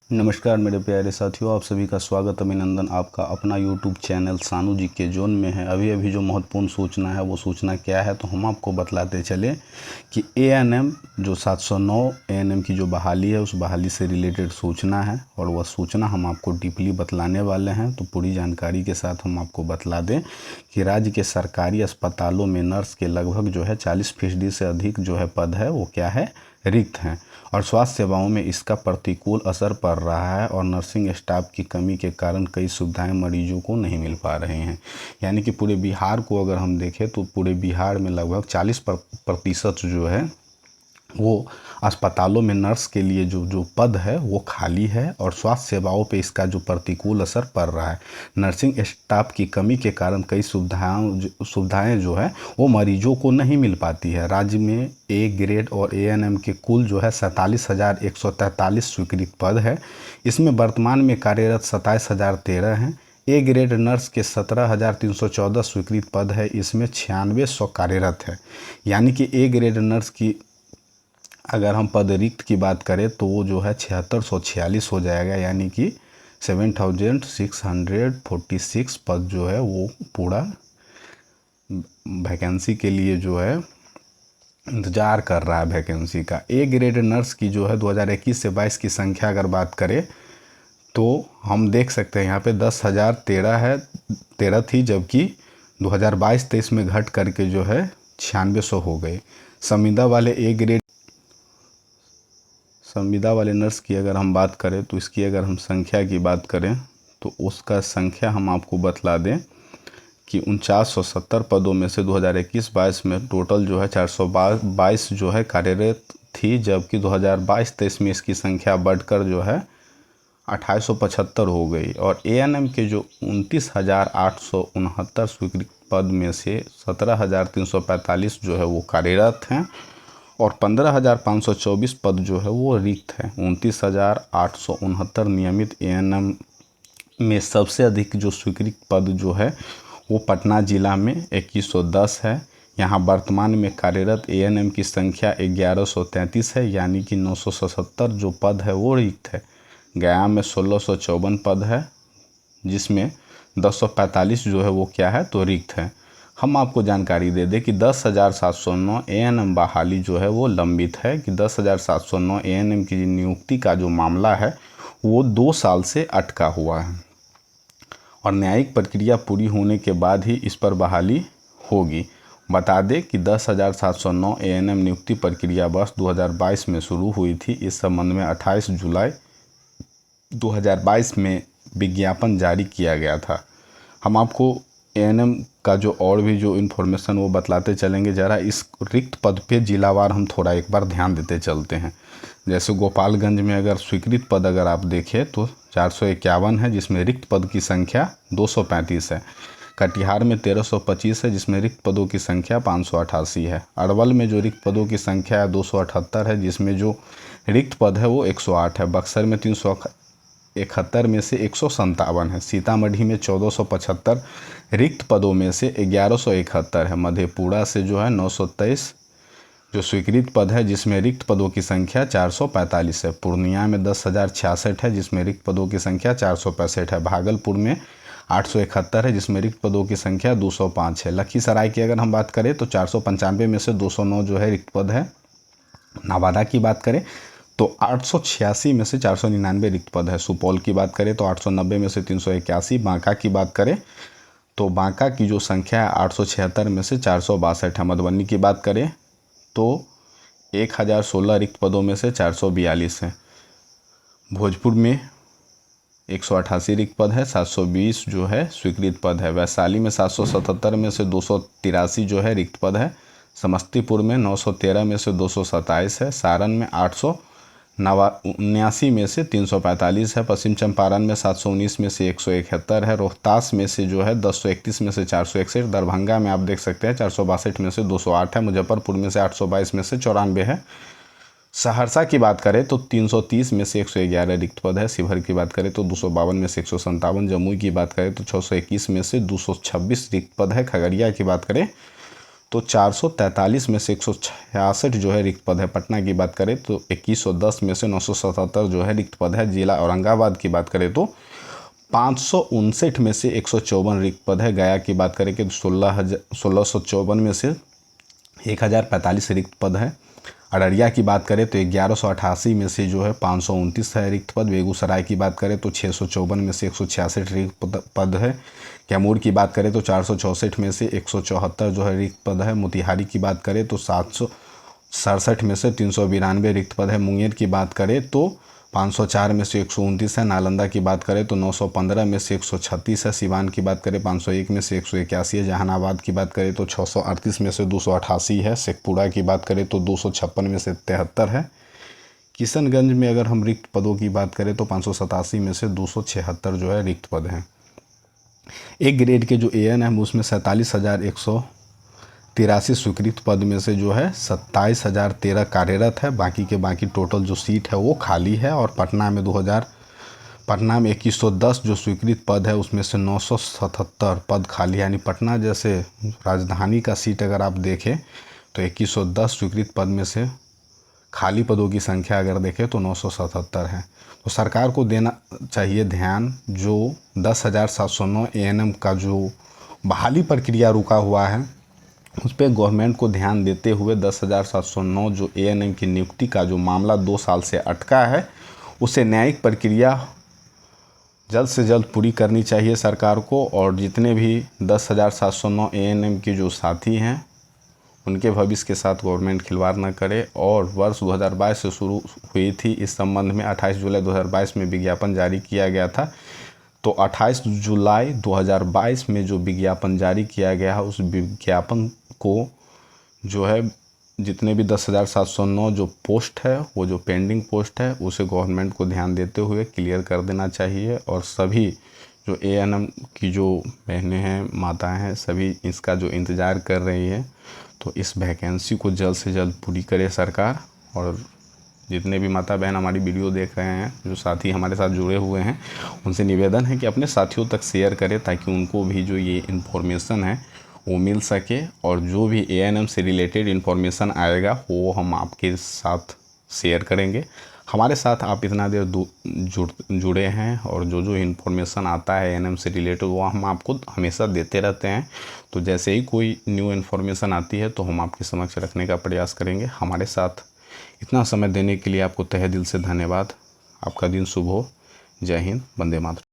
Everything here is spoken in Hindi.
नमस्कार मेरे प्यारे साथियों, आप सभी का स्वागत अभिनंदन। आपका अपना यूट्यूब चैनल सानू जी के जोन में है। अभी जो महत्वपूर्ण सूचना है वो सूचना क्या है, तो हम आपको बतलाते चले कि एएनएम जो 709 एएनएम की जो बहाली है, उस बहाली से रिलेटेड सूचना है और वह सूचना हम आपको डीपली बतलाने वाले हैं। तो पूरी जानकारी के साथ हम आपको बतला दें कि राज्य के सरकारी अस्पतालों में नर्स के लगभग जो है 40% से अधिक जो है पद है वो क्या है, रिक्त हैं और स्वास्थ्य सेवाओं में इसका प्रतिकूल असर पड़ रहा है और नर्सिंग स्टाफ की कमी के कारण कई सुविधाएं मरीजों को नहीं मिल पा रही हैं। यानी कि पूरे बिहार को अगर हम देखें तो पूरे बिहार में लगभग 40% जो है वो अस्पतालों में नर्स के लिए जो पद है वो खाली है और स्वास्थ्य सेवाओं पे इसका जो प्रतिकूल असर पड़ रहा है। नर्सिंग स्टाफ की कमी के कारण कई सुविधाएं जो है वो मरीजों को नहीं मिल पाती है। राज्य में ए ग्रेड और एएनएम के कुल जो है 47,143 स्वीकृत पद है। इसमें वर्तमान में कार्यरत 27,013 हैं। ए ग्रेड नर्स के 17,314 स्वीकृत पद है, इसमें 9600 कार्यरत है। यानी कि ए ग्रेड नर्स की अगर हम पद रिक्त की बात करें तो वो जो है 7646 हो जाएगा। यानी कि 7646 पद जो है वो पूरा वैकेंसी के लिए जो है इंतज़ार कर रहा है वैकेंसी का। ए ग्रेड नर्स की जो है 2021 से 22 की संख्या अगर बात करें तो हम देख सकते हैं यहाँ पे 10,013 है, 13 थी, जबकि 2022-23 में घट करके जो है 9600 हो गई। संविदा वाले नर्स की अगर हम बात करें तो इसकी अगर हम संख्या की बात करें तो उसका संख्या हम आपको बतला दें कि 4970 पदों में से 2021-22 में टोटल जो है 422 जो है कार्यरत थी, जबकि 2022-23 में इसकी संख्या बढ़कर जो है 2875 हो गई। और एएनएम के जो 29,869 स्वीकृत पद में से 17,345 जो है वो कार्यरत हैं और 15,524 पद जो है वो रिक्त हैं। 29,869 नियमित एएनएम में सबसे अधिक जो स्वीकृत पद जो है वो पटना जिला में 2110 है। यहाँ वर्तमान में कार्यरत एएनएम की संख्या 1133 है, यानी कि 977 जो पद है वो रिक्त है। गया में 1654 पद है, जिसमें 1045 जो है वो क्या है, तो रिक्त है। हम आपको जानकारी दे दें कि 10,709 एएनएम बहाली जो है वो लंबित है, कि 10,709 एएनएम की नियुक्ति का जो मामला है वो 2 साल से अटका हुआ है और न्यायिक प्रक्रिया पूरी होने के बाद ही इस पर बहाली होगी। बता दें कि 10,709 एएनएम नियुक्ति प्रक्रिया वर्ष 2022 में शुरू हुई थी। इस संबंध में 28 जुलाई 2022 में विज्ञापन जारी किया गया था। हम आपको एएनएम का जो और भी जो इन्फॉर्मेशन वो बतलाते चलेंगे। ज़रा इस रिक्त पद पे जिलावार हम थोड़ा एक बार ध्यान देते चलते हैं। जैसे गोपालगंज में अगर स्वीकृत पद अगर आप देखें तो 451 है, जिसमें रिक्त पद की संख्या 235 है। कटिहार में 1325 है, जिसमें रिक्त पदों की संख्या 588 है। अरवल में जो रिक्त पदों की संख्या है 278 है, जिसमें जो रिक्त पद है वो 108 है। बक्सर में 371 में से 157 है। सीतामढ़ी में 1475 रिक्त पदों में से 1171 है। मधेपुरा से जो है 923 जो स्वीकृत पद है, जिसमें रिक्त पदों की संख्या 445 है। पूर्णिया में 10,066 है, जिसमें रिक्त पदों की संख्या 465 है। भागलपुर में 871 है, जिसमें रिक्त पदों की संख्या 205 है। लखीसराय की अगर हम बात करें तो 495 में से 209 जो है रिक्त पद है। नवादा की बात करें तो 886 में से 499 रिक्त पद है। सुपौल की बात करें तो 890 में से 381। बांका की बात करें तो बांका की जो संख्या है 876 में से 462 है। मधुबनी की बात करें तो 1016 रिक्त पदों में से 442 है। भोजपुर में 188 रिक्त पद है, 720 जो है स्वीकृत पद है। वैशाली में 777 में से 283 जो है रिक्त पद है। समस्तीपुर में 913 में से 227 है। सारण में 879 में से 345 है। पश्चिम चंपारण में 719 में से 171 है। रोहतास में से जो है 1031 में से 461। दरभंगा में आप देख सकते हैं 462 में से 208 है। मुजफ्फरपुर में से 822 में से 94 है। सहरसा की बात करें तो 330 में से 111 रिक्त पद है। शिवहर की बात करें तो 252 में से 157। जमुई की बात करें तो 621 में से 226 रिक्त पद है। खगड़िया की बात करें तो 443 में से 166 जो है रिक्त पद है। पटना की बात करें तो 2110 में से 977 जो है रिक्त पद है। जिला औरंगाबाद की बात करें तो 559 में से 154 रिक्त पद है। गया की बात करें कि 1654 में से 1045 रिक्त पद है। अररिया की बात करें तो 1188 में से जो है 529 है रिक्त पद। बेगूसराय की बात करें तो 654 में से 166 रिक्त पद है। कैमूर की बात करें तो 464 में से 174 जो है रिक्त पद है। मोतिहारी की बात करें तो 767 में से 392 रिक्त पद है। मुंगेर की बात करें तो 504 में से 129 है। नालंदा की बात करें तो 915 में से 136 है। सिवान की बात करें 501 में से 181 है। जहानाबाद की बात करें तो 638 में से 288 है। शेखपुरा की बात करें तो 256 में से 73 है। किशनगंज में अगर हम रिक्त पदों की बात करें तो 587 में से 276 जो है रिक्त पद हैं। एक ग्रेड के जो AN है उसमें 47,183 स्वीकृत पद में से जो है 27,013 कार्यरत है। बाकी के बाकी टोटल जो सीट है वो खाली है। और पटना में 2110 जो स्वीकृत पद है उसमें से 977 पद खाली है। यानी पटना जैसे राजधानी का सीट अगर आप देखें तो 2110 स्वीकृत पद में से खाली पदों की संख्या अगर देखें तो 977 है। तो सरकार को देना चाहिए ध्यान, जो 10,709 ANM का जो बहाली प्रक्रिया रुका हुआ है उस पर गवर्नमेंट को ध्यान देते हुए 10,709 जो ANM की नियुक्ति का जो मामला 2 साल से अटका है उसे न्यायिक प्रक्रिया जल्द से जल्द पूरी करनी चाहिए सरकार को। और जितने भी 10,709 ANM के जो साथी हैं उनके भविष्य के साथ गवर्नमेंट खिलवाड़ न करे। और वर्ष 2022 से शुरू हुई थी इस संबंध में 28 जुलाई 2022 में विज्ञापन जारी किया गया था। तो 28 जुलाई 2022 में जो विज्ञापन जारी किया गया है उस विज्ञापन को जो है जितने भी 10,709 जो पोस्ट है वो जो पेंडिंग पोस्ट है उसे गवर्नमेंट को ध्यान देते हुए क्लियर कर देना चाहिए। और सभी जो ANM की जो बहनें हैं, माताएं हैं, सभी इसका जो इंतज़ार कर रही है तो इस वैकेंसी को जल्द से जल्द पूरी करे सरकार। और जितने भी माता बहन हमारी वीडियो देख रहे हैं, जो साथी हमारे साथ जुड़े हुए हैं, उनसे निवेदन है कि अपने साथियों तक शेयर करें ताकि उनको भी जो ये इन्फॉर्मेशन है वो मिल सके। और जो भी ANM से रिलेटेड इन्फॉर्मेशन आएगा वो हम आपके साथ शेयर करेंगे। हमारे साथ आप इतना देर जुड़े हैं और जो इन्फॉर्मेशन आता है ANM से रिलेटेड वो हम आपको हमेशा देते रहते हैं। तो जैसे ही कोई न्यू इन्फॉर्मेशन आती है तो हम आपके समक्ष रखने का प्रयास करेंगे। हमारे साथ इतना समय देने के लिए आपको तहे दिल से धन्यवाद। आपका दिन शुभ हो। जय हिंद, वंदे मातरम।